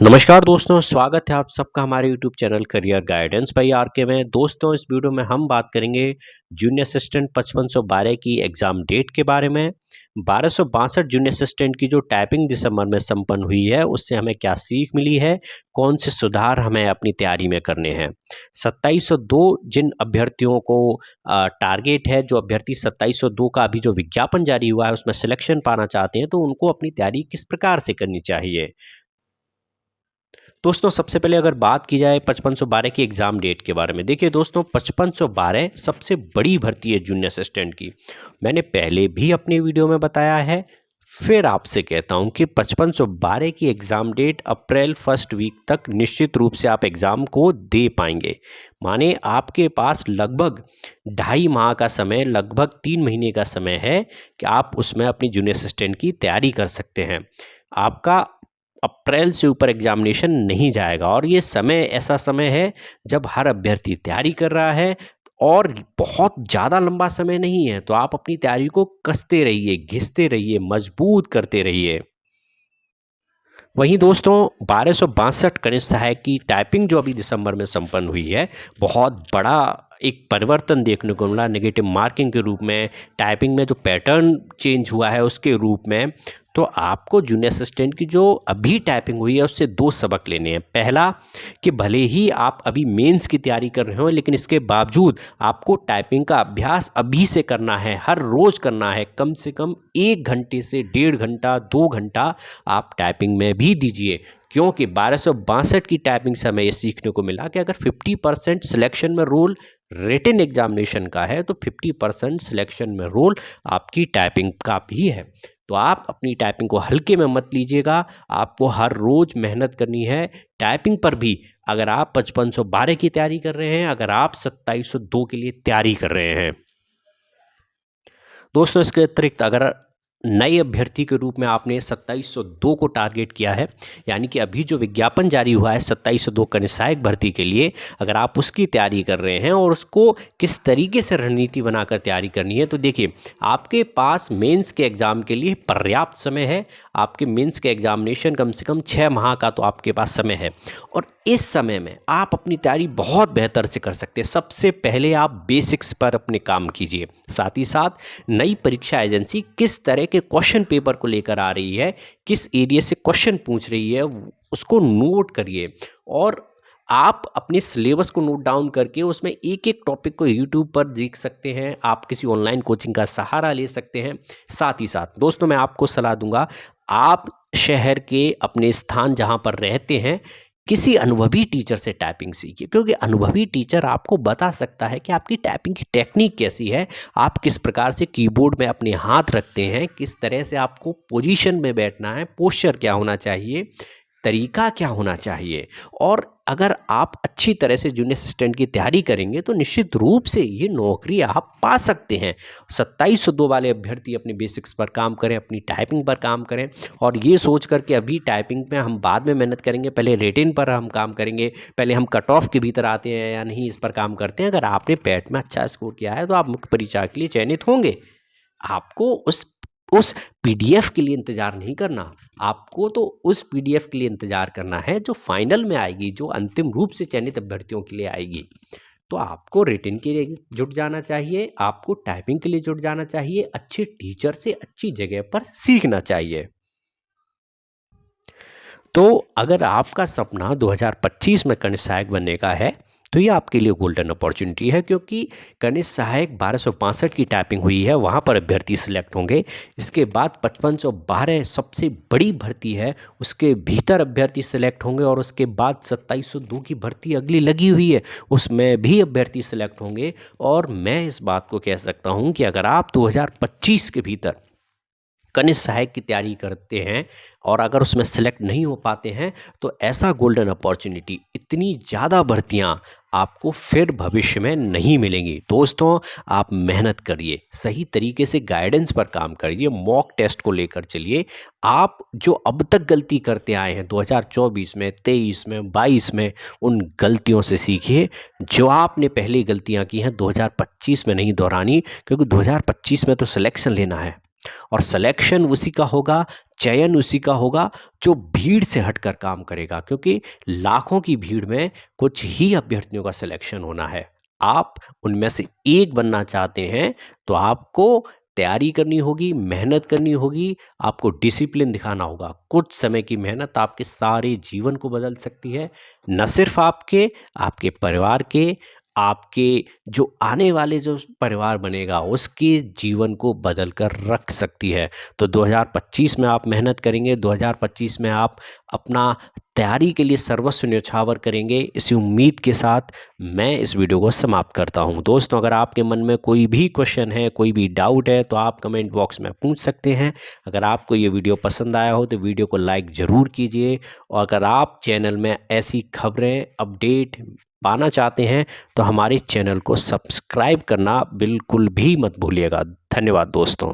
नमस्कार दोस्तों, स्वागत है आप सबका हमारे YouTube channel career guidance bye R K में। दोस्तों, इस वीडियो में हम बात करेंगे जूनियर असिस्टेंट 5512 की एग्ज़ाम डेट के बारे में। 1262 जूनियर असिस्टेंट की जो टाइपिंग दिसंबर में संपन्न हुई है, उससे हमें क्या सीख मिली है, कौन से सुधार हमें अपनी तैयारी में करने हैं। 2702 जिन अभ्यर्थियों को टारगेट है, जो अभ्यर्थी 2702 का अभी जो विज्ञापन जारी हुआ है उसमें सिलेक्शन पाना चाहते हैं, तो उनको अपनी तैयारी किस प्रकार से करनी चाहिए। दोस्तों, सबसे पहले अगर बात की जाए 5512 की एग्ज़ाम डेट के बारे में, देखिए दोस्तों, 5512 सबसे बड़ी भर्ती है जूनियर असिस्टेंट की। मैंने पहले भी अपने वीडियो में बताया है, फिर आपसे कहता हूं कि 5512 की exam date April first week तक निश्चित रूप से आप एग्ज़ाम को दे पाएंगे। माने आपके पास लगभग 2.5 माह का समय, लगभग 3 महीने का समय है कि आप उसमें अपनी जूनियर असिस्टेंट की तैयारी कर सकते हैं। आपका अप्रैल से ऊपर एग्जामिनेशन नहीं जाएगा और ये समय ऐसा समय है जब हर अभ्यर्थी तैयारी कर रहा है और बहुत ज़्यादा लंबा समय नहीं है। तो आप अपनी तैयारी को कसते रहिए, घिसते रहिए, मजबूत करते रहिए। वहीं दोस्तों, 1262 कनिष्ठ सहायक की टाइपिंग जो अभी दिसंबर में संपन्न हुई है, बहुत बड़ा एक परिवर्तन देखने को मिला नेगेटिव मार्किंग के रूप में। टाइपिंग में जो पैटर्न चेंज हुआ है उसके रूप में। तो आपको जूनियर असिस्टेंट की जो अभी टाइपिंग हुई है उससे 2 सबक लेने हैं। पहला कि भले ही आप अभी मेंस की तैयारी कर रहे हो, लेकिन इसके बावजूद आपको टाइपिंग का अभ्यास अभी से करना है, हर रोज़ करना है। कम से कम 1 घंटे से 1.5 घंटा, 2 घंटा आप टाइपिंग में भी दीजिए, क्योंकि 1262 की टाइपिंग से हमें ये सीखने को मिला कि अगर 50% सिलेक्शन में रोल रिटन एग्जामिनेशन का है, तो 50% सिलेक्शन में रोल आपकी टाइपिंग का भी है। तो आप अपनी टाइपिंग को हल्के में मत लीजिएगा, आपको हर रोज़ मेहनत करनी है टाइपिंग पर भी। अगर आप 5512 की तैयारी कर रहे हैं, अगर आप 2702 के लिए तैयारी कर रहे हैं। दोस्तों, इसके अतिरिक्त अगर नए अभ्यर्थी के रूप में आपने 2702 को टारगेट किया है, यानी कि अभी जो विज्ञापन जारी हुआ है 2702 कनिष्ठ सहायक भर्ती के लिए, अगर आप उसकी तैयारी कर रहे हैं और उसको किस तरीके से रणनीति बनाकर तैयारी करनी है, तो देखिए, आपके पास मेंस के एग्ज़ाम के लिए पर्याप्त समय है। आपके मेंस के एग्जामिनेशन कम से कम 6 माह का तो आपके पास समय है और इस समय में आप अपनी तैयारी बहुत बेहतर से कर सकते हैं। सबसे पहले आप बेसिक्स पर अपने काम कीजिए। साथ ही साथ नई परीक्षा एजेंसी किस तरह के क्वेश्चन पेपर को लेकर आ रही है, किस एरिया से क्वेश्चन पूछ रही है, उसको नोट करिए और आप अपने सिलेबस को नोट डाउन करके उसमें एक-एक टॉपिक को यूट्यूब पर देख सकते हैं। आप किसी ऑनलाइन कोचिंग का सहारा ले सकते हैं। साथ ही साथ दोस्तों, मैं आपको सलाह दूंगा, आप शहर के अपने स्थान जहां पर रहते हैं, किसी अनुभवी टीचर से टाइपिंग सीखिए, क्योंकि अनुभवी टीचर आपको बता सकता है कि आपकी टाइपिंग की टेक्निक कैसी है, आप किस प्रकार से कीबोर्ड में अपने हाथ रखते हैं, किस तरह से आपको पोजीशन में बैठना है, पोस्चर क्या होना चाहिए, तरीका क्या होना चाहिए। और अगर आप अच्छी तरह से जूनियर असिस्टेंट की तैयारी करेंगे तो निश्चित रूप से ये नौकरी आप पा सकते हैं। 2702 वाले अभ्यर्थी अपने बेसिक्स पर काम करें, अपनी टाइपिंग पर काम करें और ये सोच कर के अभी टाइपिंग में हम बाद में मेहनत करेंगे, पहले रिटेन पर हम काम करेंगे, पहले हम कट ऑफ के भीतर आते हैं या नहीं, इस पर काम करते हैं। अगर आपने पैट में अच्छा स्कोर किया है तो आप मुख्य परीक्षा के लिए चयनित होंगे। आपको उस पीडीएफ के लिए इंतज़ार नहीं करना, आपको तो उस पीडीएफ के लिए इंतज़ार करना है जो फाइनल में आएगी, जो अंतिम रूप से चयनित अभ्यर्थियों के लिए आएगी। तो आपको रिटन के लिए जुट जाना चाहिए, आपको टाइपिंग के लिए जुट जाना चाहिए, अच्छे टीचर से अच्छी जगह पर सीखना चाहिए। तो अगर आपका सपना 2025 में कनिष्ठ सहायक बनने का है, तो ये आपके लिए गोल्डन अपॉर्चुनिटी है, क्योंकि कनिष्ठ सहायक 1262 की टाइपिंग हुई है, वहाँ पर अभ्यर्थी सिलेक्ट होंगे। इसके बाद 5512 सबसे बड़ी भर्ती है, उसके भीतर अभ्यर्थी सिलेक्ट होंगे और उसके बाद 2702 की भर्ती अगली लगी हुई है, उसमें भी अभ्यर्थी सिलेक्ट होंगे। और मैं इस बात को कह सकता हूँ कि अगर आप 2025 के भीतर कनिष्ठ सहायक की तैयारी करते हैं और अगर उसमें सेलेक्ट नहीं हो पाते हैं, तो ऐसा गोल्डन अपॉर्चुनिटी, इतनी ज़्यादा भर्तियां आपको फिर भविष्य में नहीं मिलेंगी। दोस्तों, आप मेहनत करिए, सही तरीके से गाइडेंस पर काम करिए, मॉक टेस्ट को लेकर चलिए। आप जो अब तक गलती करते आए हैं 2024 में, 23 में, 22 में, उन गलतियों से सीखिए। जो आपने पहले गलतियां की हैं 2025 में नहीं दोहरानी, क्योंकि 2025 में तो सिलेक्शन लेना है। और सिलेक्शन उसी का होगा, चयन उसी का होगा जो भीड़ से हटकर काम करेगा, क्योंकि लाखों की भीड़ में कुछ ही अभ्यर्थियों का सिलेक्शन होना है। आप उनमें से एक बनना चाहते हैं तो आपको तैयारी करनी होगी, मेहनत करनी होगी, आपको डिसिप्लिन दिखाना होगा। कुछ समय की मेहनत आपके सारे जीवन को बदल सकती है, न सिर्फ आपके, आपके परिवार के, आपके जो आने वाले जो परिवार बनेगा उसके जीवन को बदल कर रख सकती है। तो 2025 में आप मेहनत करेंगे, 2025 में आप अपना तैयारी के लिए सर्वस्व न्यौछावर करेंगे, इसी उम्मीद के साथ मैं इस वीडियो को समाप्त करता हूं। दोस्तों, अगर आपके मन में कोई भी क्वेश्चन है, कोई भी डाउट है तो आप कमेंट बॉक्स में पूछ सकते हैं। अगर आपको ये वीडियो पसंद आया हो तो वीडियो को लाइक ज़रूर कीजिए, और अगर आप चैनल में ऐसी खबरें अपडेट पाना चाहते हैं तो हमारे चैनल को सब्सक्राइब करना बिल्कुल भी मत भूलिएगा। धन्यवाद दोस्तों।